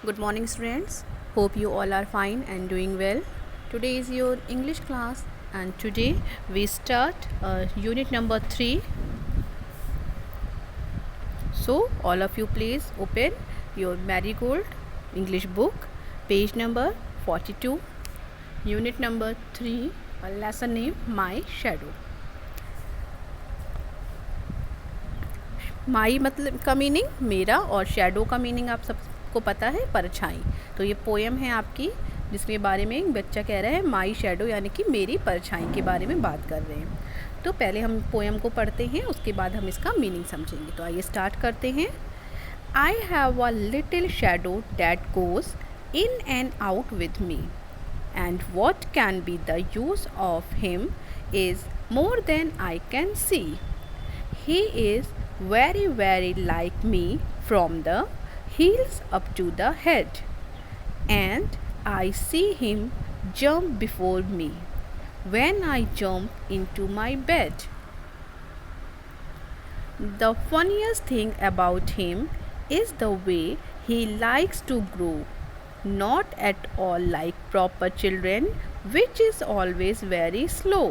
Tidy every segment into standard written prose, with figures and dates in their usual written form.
Good morning, students. Hope you all are fine and doing well. Today is your English class, and today we start unit number 3. So, all of you please open your Marigold English book, page number 42, unit number 3, lesson name My Shadow. माई मतलब का meaning मेरा, और shadow का meaning आप सबको पता है, परछाई। तो ये पोएम है आपकी, जिसके बारे में एक बच्चा कह रहा है माई शैडो, यानी कि मेरी परछाई के बारे में बात कर रहे हैं। तो पहले हम पोएम को पढ़ते हैं, उसके बाद हम इसका मीनिंग समझेंगे। तो आइए स्टार्ट करते हैं। I have a little shadow that goes in and out with me, and what can be the use of him is more than I can see. He is very like me from the heels up to the head, and I see him jump before me when I jump into my bed. The funniest thing about him is the way he likes to grow, not at all like proper children, which is always very slow.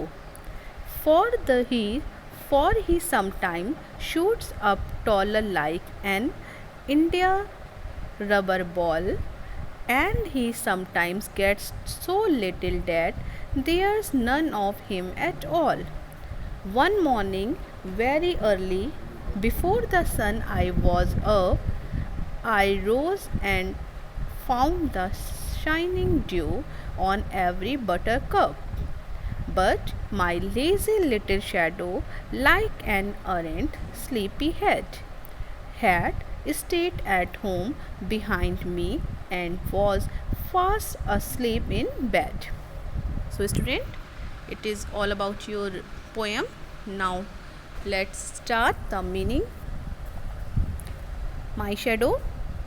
For he sometimes shoots up taller like an India rubber ball, and he sometimes gets so little that there's none of him at all. One morning, very early, before the sun I was up, I rose and found the shining dew on every buttercup. But my lazy little shadow, like an errant sleepyhead, had stayed at home behind me and was fast asleep in bed. So student, it is all about your poem. Now let's start the meaning. My shadow,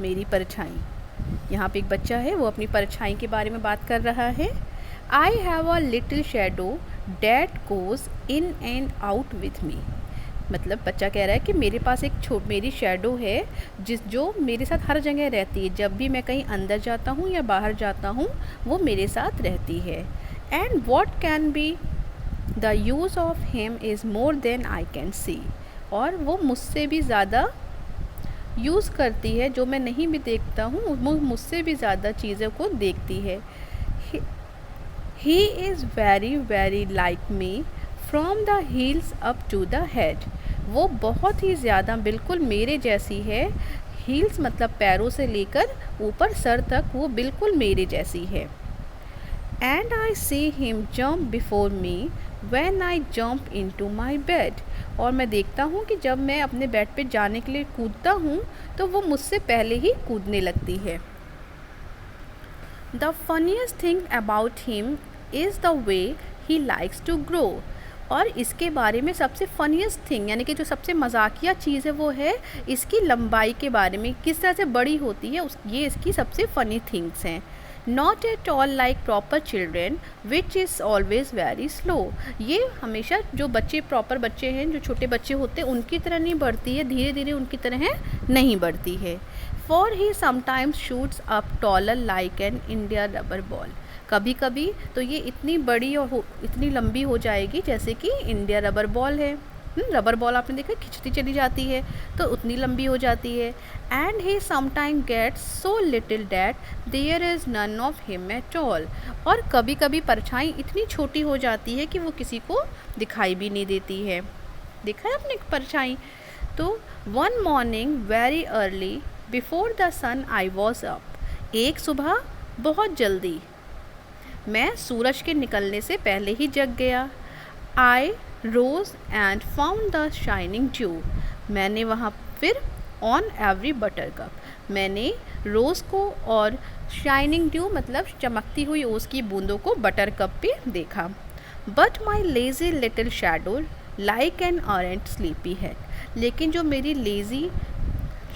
मेरी परछाई। यहाँ पे एक बच्चा है, वो अपनी परछाई के बारे में बात कर रहा है। I have a little shadow that goes in and out with me. मतलब बच्चा कह रहा है कि मेरे पास मेरी शैडो है जो मेरे साथ हर जगह रहती है। जब भी मैं कहीं अंदर जाता हूँ या बाहर जाता हूँ, वो मेरे साथ रहती है। And what can be the use of him is more than I can see. और वो मुझसे भी ज़्यादा यूज़ करती है, जो मैं नहीं भी देखता हूँ, वो मुझसे भी ज़्यादा चीज़ों को देखती है। He is very like me from the heels up to the head. वो बहुत ही ज़्यादा बिल्कुल मेरे जैसी है। हील्स मतलब पैरों से लेकर ऊपर सर तक वो बिल्कुल मेरे जैसी है। And I see him jump before me when I jump into my bed. और मैं देखता हूँ कि जब मैं अपने बेड पे जाने के लिए कूदता हूँ, तो वो मुझसे पहले ही कूदने लगती है। The funniest thing about him is the way he likes to grow. और इसके बारे में सबसे फनीस्ट थिंग, यानी कि जो सबसे मजाकिया चीज़ है, वो है इसकी लंबाई के बारे में, किस तरह से बड़ी होती है। ये इसकी सबसे फ़नी थिंग्स हैं। Not at all like proper children which is always very slow. ये हमेशा जो बच्चे प्रॉपर बच्चे हैं, जो छोटे बच्चे होते हैं, उनकी तरह नहीं बढ़ती है, धीरे धीरे उनकी तरह नहीं बढ़ती है। For he sometimes shoots up taller like an India rubber ball. कभी कभी तो ये इतनी बड़ी और इतनी लंबी हो जाएगी जैसे कि इंडिया रबर बॉल है। रबर बॉल आपने देखा, खिंचती चली जाती है, तो उतनी लंबी हो जाती है। And he sometime gets so little that there is none of him at all. और कभी कभी परछाई इतनी छोटी हो जाती है कि वो किसी को दिखाई भी नहीं देती है। देखा है आपने परछाई? तो one morning very early before the sun I was up. एक सुबह बहुत जल्दी, मैं सूरज के निकलने से पहले ही जग गया। I rose and found the shining dew. मैंने वहाँ फिर ऑन एवरी बटरकप, मैंने रोज़ को और शाइनिंग ड्यू मतलब चमकती हुई ओस की बूंदों को बटरकप पे देखा। But my lazy little shadow like an aren't sleepy head. लेकिन जो मेरी लेज़ी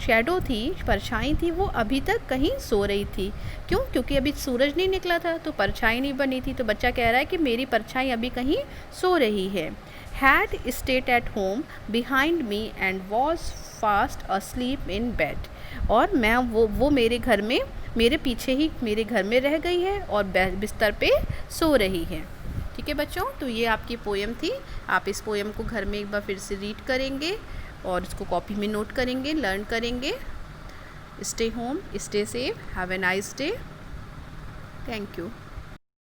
शैडो थी, परछाई थी, वो अभी तक कहीं सो रही थी। क्यों? क्योंकि अभी सूरज नहीं निकला था, तो परछाई नहीं बनी थी। तो बच्चा कह रहा है कि मेरी परछाई अभी कहीं सो रही है। Had stayed at home behind me and was fast asleep in bed. और मैं वो मेरे घर में मेरे पीछे ही मेरे घर में रह गई है और बिस्तर पे सो रही है। ठीक है बच्चों, तो ये आपकी पोएम थी। आप इस पोएम को घर में एक बार फिर से रीड करेंगे और इसको कॉपी में नोट करेंगे, लर्न करेंगे। Stay home, stay safe, have a nice day. Thank you.